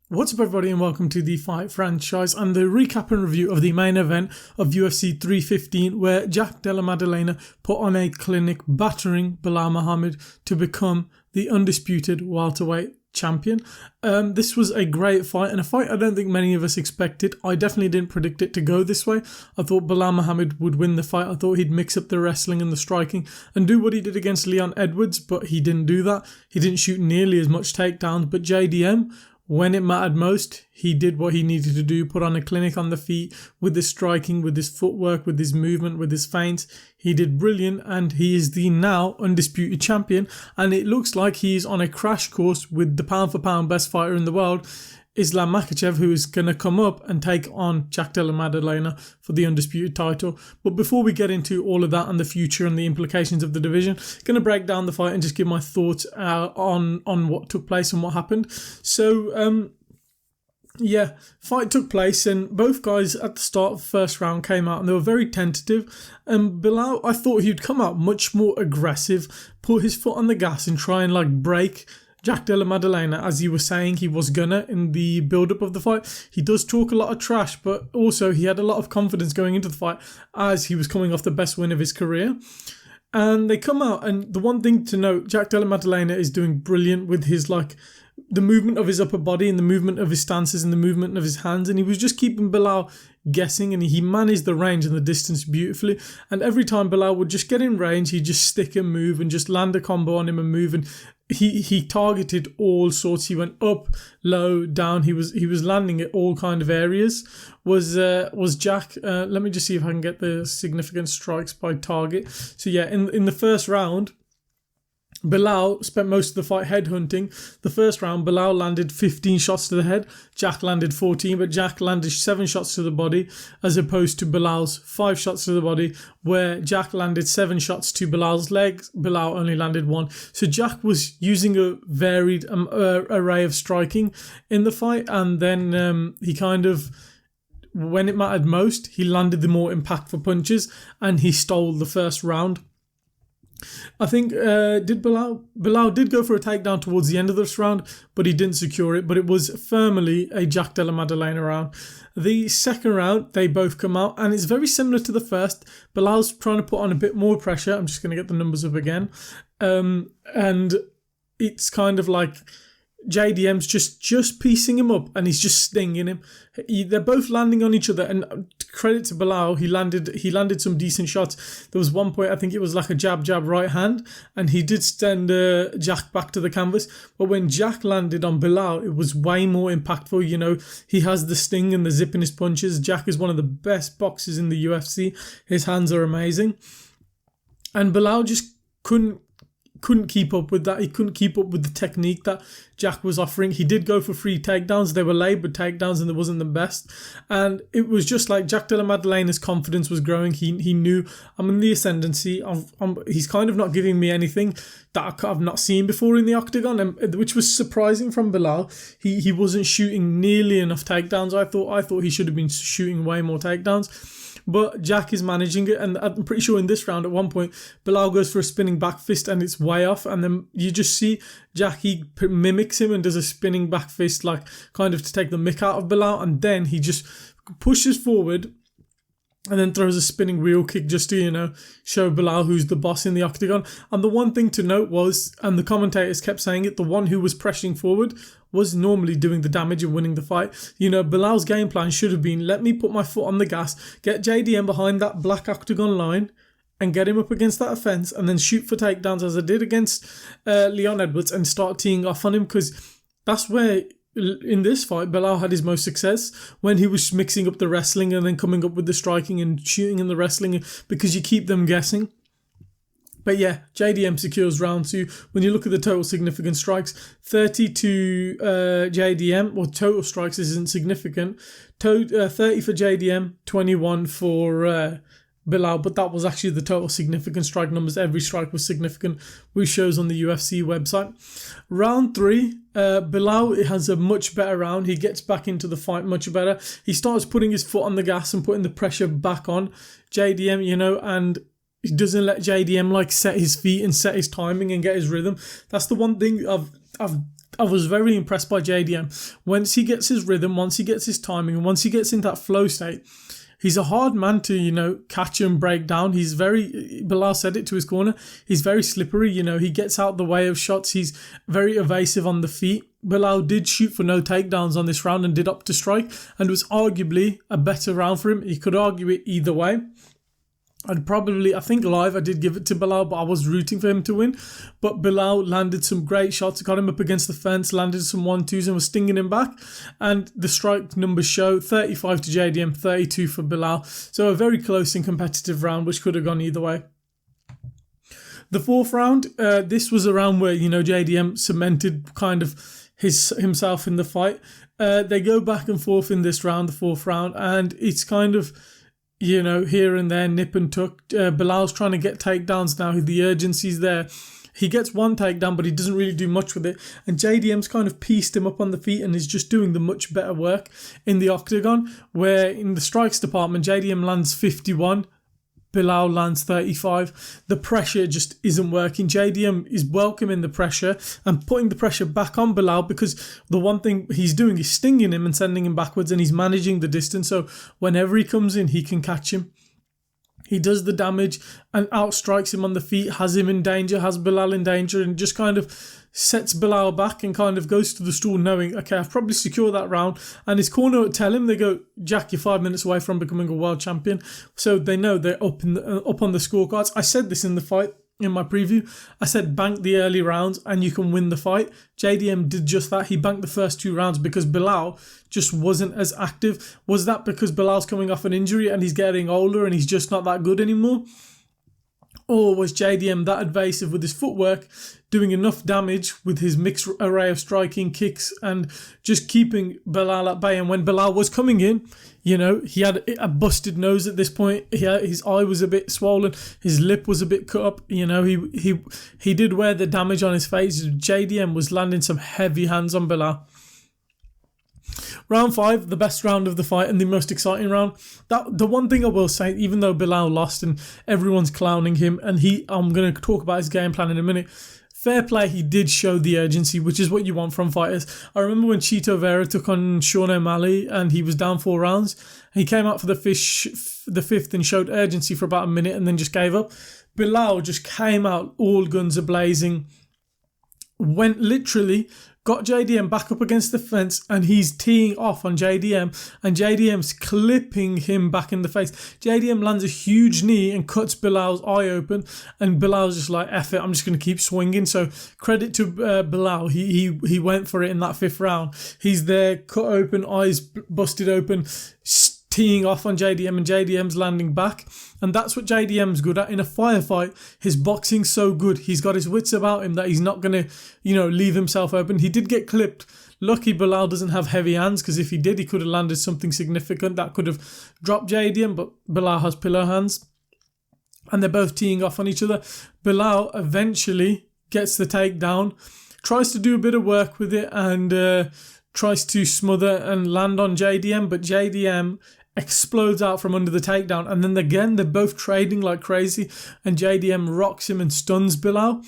What's up everybody and welcome to the Fight Franchise and the recap and review of the main event of UFC 315 where Della Maddalena put on a clinic battering Belal Muhammad to become the undisputed welterweight champion. This was a great fight and a fight I don't think many of us expected. I definitely didn't predict it to go this way. I thought Belal Muhammad would win the fight. I thought he'd mix up the wrestling and the striking and do what he did against Leon Edwards, but he didn't do that. He didn't shoot nearly as much takedowns, but JDM, when it mattered most, he did what he needed to do, put on a clinic on the feet with his striking, with his footwork, with his movement, with his feints. He did brilliant and he is the now undisputed champion, and it looks like he's on a crash course with the pound for pound best fighter in the world, Islam Makhachev, who is going to come up and take on Della Maddalena for the undisputed title. But before we get into all of that and the future and the implications of the division, I'm going to break down the fight and just give my thoughts on what took place and what happened. So, fight took place and both guys at the start of the first round came out and they were very tentative. And Belal, I thought he'd come out much more aggressive, put his foot on the gas and try and break Della Maddalena, as he was saying he was gonna in the build-up of the fight. He does talk a lot of trash, but also he had a lot of confidence going into the fight as he was coming off the best win of his career. And they come out, and the one thing to note, Della Maddalena is doing brilliant with his the movement of his upper body and the movement of his stances and the movement of his hands, and he was just keeping Belal guessing, and he managed the range and the distance beautifully. And every time Belal would just get in range, he'd just stick and move and just land a combo on him and move, and he targeted all sorts. He went up, low, down. He was landing at all kind of areas. Was Jack? Let me just see if I can get the significant strikes by target. So yeah, in the first round, Belal spent most of the fight headhunting. The first round, Belal landed 15 shots to the head. Jack landed 14, but Jack landed 7 shots to the body as opposed to Belal's 5 shots to the body, where Jack landed 7 shots to Belal's legs. Belal only landed 1. So Jack was using a varied array of striking in the fight, and then he kind of, when it mattered most, he landed the more impactful punches and he stole the first round. I think Belal did go for a takedown towards the end of this round, but he didn't secure it. But it was firmly a Della Maddalena round. The second round, they both come out, and it's very similar to the first. Belal's trying to put on a bit more pressure. I'm just going to get the numbers up again. And it's kind of like JDM's just piecing him up and he's just stinging him. They're both landing on each other, and credit to Belal, he landed some decent shots. There was one point, I think it was like a jab right hand, and he did send Jack back to the canvas. But when Jack landed on Belal, it was way more impactful. You know, he has the sting and the zip in his punches. Jack is one of the best boxers in the UFC. His hands are amazing. And Belal just couldn't keep up with that. He couldn't keep up with the technique that Jack was offering. He did go for 3 takedowns. They were laboured takedowns and they wasn't the best. And it was just like Della Maddalena's confidence was growing. He knew, I'm in the ascendancy. He's kind of not giving me anything that I've not seen before in the octagon, which was surprising from Belal. He wasn't shooting nearly enough takedowns. I thought he should have been shooting way more takedowns. But Jack is managing it, and I'm pretty sure in this round at one point, Belal goes for a spinning back fist and it's way off, and then you just see Jack, he mimics him and does a spinning back fist, kind of to take the mick out of Belal, and then he just pushes forward and then throws a spinning wheel kick just to, show Belal who's the boss in the octagon. And the one thing to note was, and the commentators kept saying it, the one who was pressing forward was normally doing the damage and winning the fight. Belal's game plan should have been, let me put my foot on the gas, get JDM behind that black octagon line and get him up against that fence and then shoot for takedowns as I did against Leon Edwards and start teeing off on him, because that's where, in this fight, Belal had his most success, when he was mixing up the wrestling and then coming up with the striking and shooting in the wrestling, because you keep them guessing. But yeah, JDM secures round 2. When you look at the total significant strikes, 30 to JDM, well, total strikes isn't significant. 30 for JDM, 21 for Belal, but that was actually the total significant strike numbers. Every strike was significant, which shows on the UFC website. Round 3, Belal has a much better round. He gets back into the fight much better. He starts putting his foot on the gas and putting the pressure back on JDM, and he doesn't let JDM set his feet and set his timing and get his rhythm. That's the one thing I've I was very impressed by JDM. Once he gets his rhythm, once he gets his timing, and once he gets into that flow state, he's a hard man to, catch and break down. He's Belal said it to his corner, he's very slippery, he gets out the way of shots. He's very evasive on the feet. Belal did shoot for no takedowns on this round and did opt to strike, and was arguably a better round for him. You could argue it either way. I think live I did give it to Belal, but I was rooting for him to win. But Belal landed some great shots, got him up against the fence, landed some 1-2s and was stinging him back. And the strike numbers show 35 to JDM, 32 for Belal. So a very close and competitive round, which could have gone either way. The fourth round, this was a round where, JDM cemented kind of himself in the fight. They go back and forth in this round, the fourth round, and it's kind of, here and there, nip and tuck. Belal's trying to get takedowns now. The urgency's there. He gets one takedown, but he doesn't really do much with it. And JDM's kind of pieced him up on the feet and is just doing the much better work in the octagon, where in the strikes department, JDM lands 51. Belal lands 35. The pressure just isn't working. JDM is welcoming the pressure and putting the pressure back on Belal, because the one thing he's doing is stinging him and sending him backwards, and he's managing the distance. So whenever he comes in, he can catch him. He does the damage and outstrikes him on the feet, has him in danger, has Belal in danger, and just kind of sets Belal back and kind of goes to the stool knowing, okay, I've probably secured that round. And his corner would tell him, they go, Jack, you're 5 minutes away from becoming a world champion. So they know they're up on the scorecards. I said this in the fight, in my preview. I said bank the early rounds and you can win the fight. JDM did just that. He banked the first 2 rounds because Belal just wasn't as active. Was that because Belal's coming off an injury and he's getting older and he's just not that good anymore? Or was JDM that evasive with his footwork, doing enough damage with his mixed array of striking, kicks, and just keeping Belal at bay? And when Belal was coming in, he had a busted nose at this point. His eye was a bit swollen. His lip was a bit cut up. He did wear the damage on his face. JDM was landing some heavy hands on Belal. Round 5, the best round of the fight and the most exciting round. The one thing I will say, even though Belal lost and everyone's clowning him, and I'm going to talk about his game plan in a minute, fair play, he did show the urgency, which is what you want from fighters. I remember when Chito Vera took on Sean O'Malley and he was down 4 rounds. He came out for the fifth and showed urgency for about a minute and then just gave up. Belal just came out all guns a-blazing, went literally, got JDM back up against the fence, and he's teeing off on JDM, and JDM's clipping him back in the face. JDM lands a huge knee and cuts Belal's eye open, and Belal's just like, F it, I'm just going to keep swinging. So credit to Belal, he went for it in that 5th round. He's there, cut open, eyes busted open, teeing off on JDM, and JDM's landing back. And that's what JDM's good at in a firefight. His boxing's so good. He's got his wits about him that he's not going to, leave himself open. He did get clipped. Lucky Belal doesn't have heavy hands, because if he did, he could have landed something significant that could have dropped JDM, but Belal has pillow hands. And they're both teeing off on each other. Belal eventually gets the takedown, tries to do a bit of work with it, and tries to smother and land on JDM, but JDM explodes out from under the takedown, and then again they're both trading like crazy, and JDM rocks him and stuns Belal,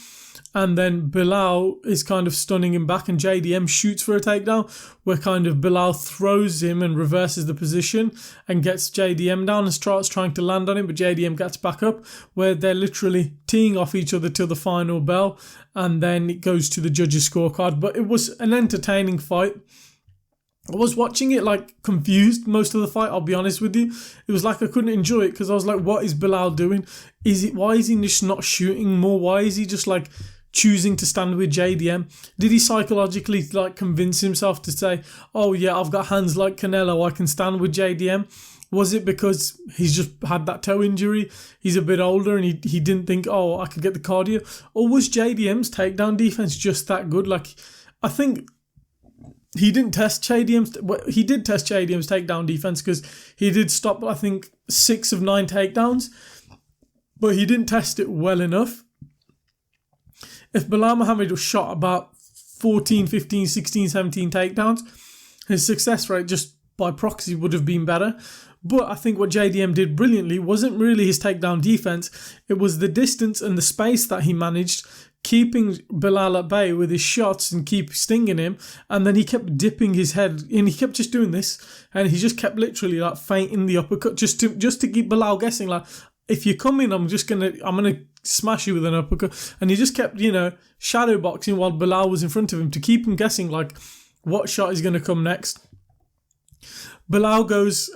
and then Belal is kind of stunning him back, and JDM shoots for a takedown where kind of Belal throws him and reverses the position and gets JDM down and starts trying to land on him, but JDM gets back up, where they're literally teeing off each other till the final bell, and then it goes to the judges' scorecard. But it was an entertaining fight. I was watching it confused most of the fight, I'll be honest with you. It was like I couldn't enjoy it because I was like, what is Belal doing? Why is he just not shooting more? Why is he just choosing to stand with JDM? Did he psychologically convince himself to say, oh yeah, I've got hands like Canelo, I can stand with JDM? Was it because he's just had that toe injury, he's a bit older, and he didn't think, oh, I could get the cardio? Or was JDM's takedown defense just that good? I think he didn't test JDM's. He did test JDM's takedown defense, because he did stop, I think, 6 of 9 takedowns, but he didn't test it well enough. If Belal Muhammad was shot about 14, 15, 16, 17 takedowns, his success rate just by proxy would have been better. But I think what JDM did brilliantly wasn't really his takedown defense. It was the distance and the space that he managed, keeping Belal at bay with his shots and keep stinging him, and then he kept dipping his head, and he kept just doing this, and he just kept literally like feinting the uppercut just to keep Belal guessing, like, if you come in, I'm gonna smash you with an uppercut. And he just kept, shadow boxing while Belal was in front of him to keep him guessing like what shot is gonna come next. Belal goes,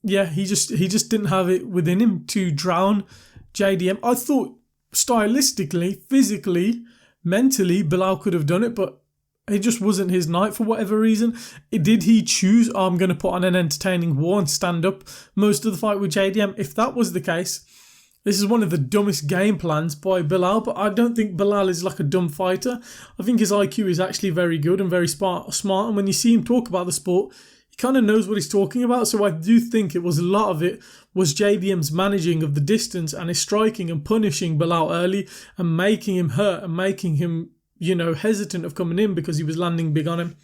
he just didn't have it within him to drown JDM. I thought stylistically, physically, mentally, Belal could have done it, but it just wasn't his night for whatever reason. Did he choose, I'm going to put on an entertaining war and stand up most of the fight with JDM? If that was the case, this is one of the dumbest game plans by Belal, but I don't think Belal is like a dumb fighter. I think his IQ is actually very good and very smart. And when you see him talk about the sport, he kind of knows what he's talking about. So I do think a lot of it was JDM's managing of the distance and his striking and punishing Belal early and making him hurt and making him, hesitant of coming in because he was landing big on him.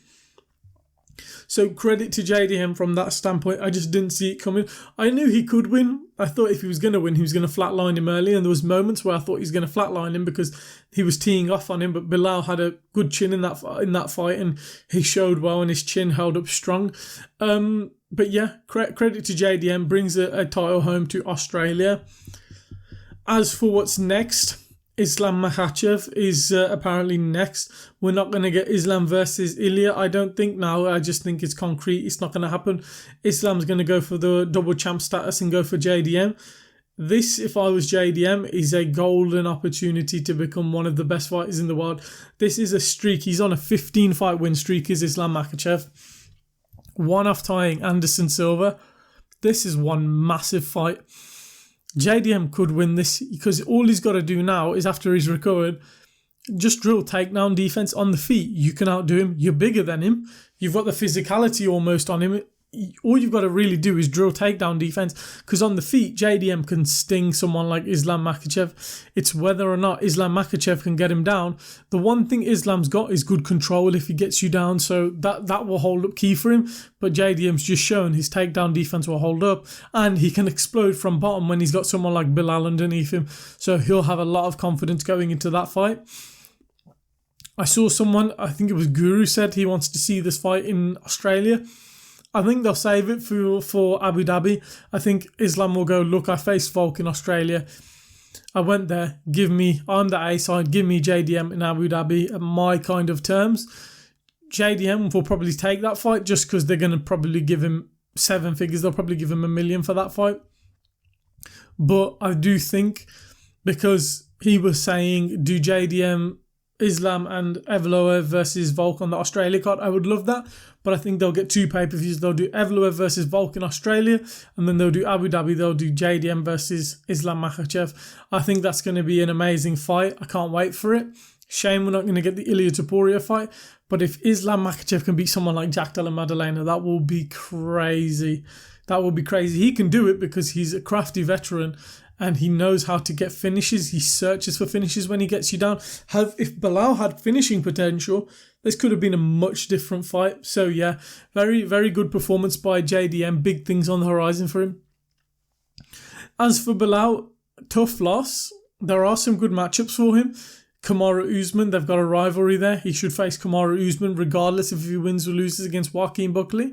So credit to JDM from that standpoint. I just didn't see it coming. I knew he could win. I thought if he was going to win, he was going to flatline him early. And there was moments where I thought he was going to flatline him because he was teeing off on him. But Belal had a good chin in that fight, and he showed well, and his chin held up strong. But yeah, credit to JDM, brings a title home to Australia. As for what's next, Islam Makhachev is apparently next. We're not going to get Islam versus Ilya, I don't think now. I just think it's concrete. It's not going to happen. Islam's going to go for the double champ status and go for JDM. This, if I was JDM, is a golden opportunity to become one of the best fighters in the world. This is a streak. He's on a 15-fight win streak, is Islam Makhachev. One off tying Anderson Silva. This is one massive fight. JDM could win this because all he's got to do now is, after he's recovered, just drill takedown defense on the feet. You can outdo him. You're bigger than him. You've got the physicality almost on him. All you've got to really do is drill takedown defense, because on the feet, JDM can sting someone like Islam Makhachev. It's whether or not Islam Makhachev can get him down. The one thing Islam's got is good control if he gets you down, so that will hold up key for him. But JDM's just shown his takedown defense will hold up, and he can explode from bottom when he's got someone like Belal underneath him. So he'll have a lot of confidence going into that fight. I saw someone, I think it was Guru, said he wants to see this fight in Australia. I think they'll save it for Abu Dhabi. I think Islam will go, look, I faced Volk in Australia. I went there. I'm the A side. Give me JDM in Abu Dhabi at my kind of terms. JDM will probably take that fight just because they're going to probably give him 7 figures. They'll probably give him $1 million for that fight. But I do think, because he was saying, do JDM, Islam and Evloev versus Volk on the Australia card, I would love that. But I think they'll get 2 pay-per-views. They'll do Evloev versus Volk in Australia, and then they'll do Abu Dhabi. They'll do JDM versus Islam Makhachev. I think that's going to be an amazing fight. I can't wait for it. Shame we're not going to get the Ilya Topuria fight. But if Islam Makhachev can beat someone like Della Maddalena, that will be crazy. That will be crazy. He can do it because he's a crafty veteran and he knows how to get finishes. He searches for finishes when he gets you down. If Belal had finishing potential, this could have been a much different fight. So yeah, very, very good performance by JDM. Big things on the horizon for him. As for Belal, tough loss. There are some good matchups for him. Kamaru Usman, they've got a rivalry there. He should face Kamaru Usman regardless if he wins or loses against Joaquin Buckley.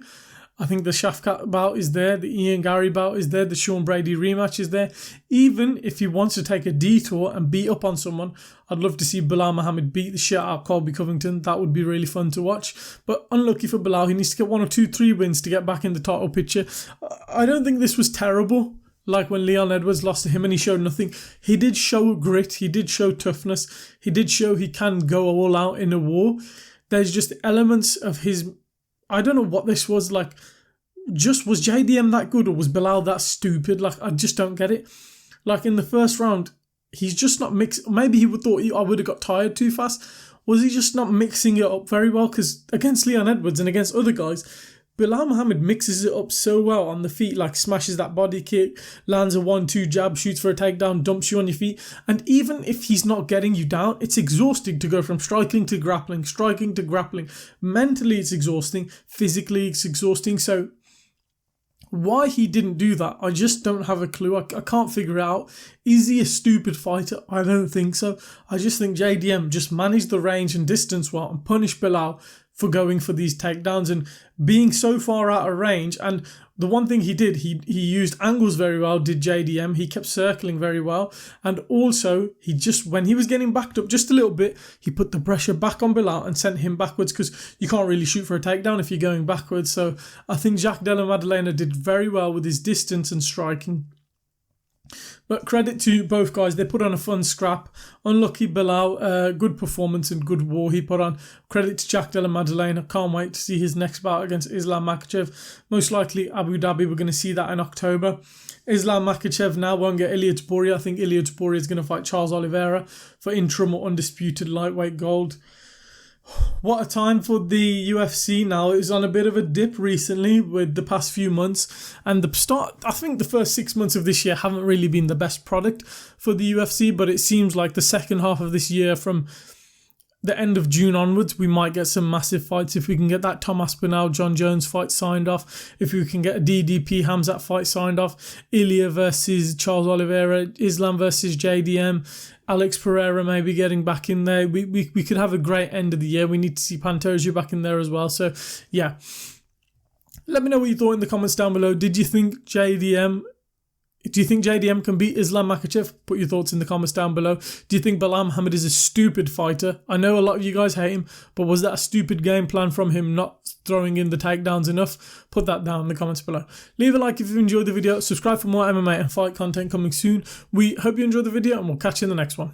I think the Shafkat bout is there. The Ian Gary bout is there. The Sean Brady rematch is there. Even if he wants to take a detour and beat up on someone, I'd love to see Belal Muhammad beat the shit out of Colby Covington. That would be really fun to watch. But unlucky for Belal, he needs to get 1 or 2, 3 wins to get back in the title picture. I don't think this was terrible. Like when Leon Edwards lost to him and he showed nothing. He did show grit. He did show toughness. He did show he can go all out in a war. There's just elements of his... I don't know what this was like. Just was JDM that good or was Belal that stupid? Like, I just don't get it. Like in the first round, he's just not mixing. Maybe he thought I would have got tired too fast. Was he just not mixing it up very well? Because against Leon Edwards and against other guys, Belal Muhammad mixes it up so well on the feet, like smashes that body kick, lands a 1-2 jab, shoots for a takedown, dumps you on your feet. And even if he's not getting you down, it's exhausting to go from striking to grappling. Mentally, it's exhausting. Physically, it's exhausting. So Why he didn't do that, I just don't have a clue. I can't figure it out. Is he a stupid fighter? I don't think so. I just think JDM just managed the range and distance well and punished Belal for going for these takedowns and being so far out of range. And the one thing he did, he used angles very well, did JDM. He kept circling very well. And also, he just, when he was getting backed up just a little bit, he put the pressure back on Belal and sent him backwards, because you can't really shoot for a takedown if you're going backwards. So I think Della Maddalena did very well with his distance and striking. But credit to both guys, they put on a fun scrap. Unlucky Belal, good performance and good war he put on. Credit to Della Maddalena, can't wait to see his next bout against Islam Makhachev. Most likely Abu Dhabi, we're going to see that in October. Islam Makhachev now won't get Ilia Topuria. I think Ilia Topuria is going to fight Charles Oliveira for interim or undisputed lightweight gold. What a time for the UFC now. It's on a bit of a dip recently with the past few months, and I think the first 6 months of this year haven't really been the best product for the UFC, but it seems like the second half of this year, from the end of June onwards, we might get some massive fights. If we can get that Tom Aspinall, John Jones fight signed off, if we can get a DDP Hamzat fight signed off, Ilia versus Charles Oliveira, Islam versus JDM, Alex Pereira maybe getting back in there, we could have a great end of the year. We need to see Pantoja back in there as well. So yeah, let me know what you thought in the comments down below. Do you think JDM can beat Islam Makhachev? Put your thoughts in the comments down below. Do you think Belal Muhammad is a stupid fighter? I know a lot of you guys hate him, but was that a stupid game plan from him, not throwing in the takedowns enough? Put that down in the comments below. Leave a like if you enjoyed the video. Subscribe for more MMA and fight content coming soon. We hope you enjoyed the video, and we'll catch you in the next one.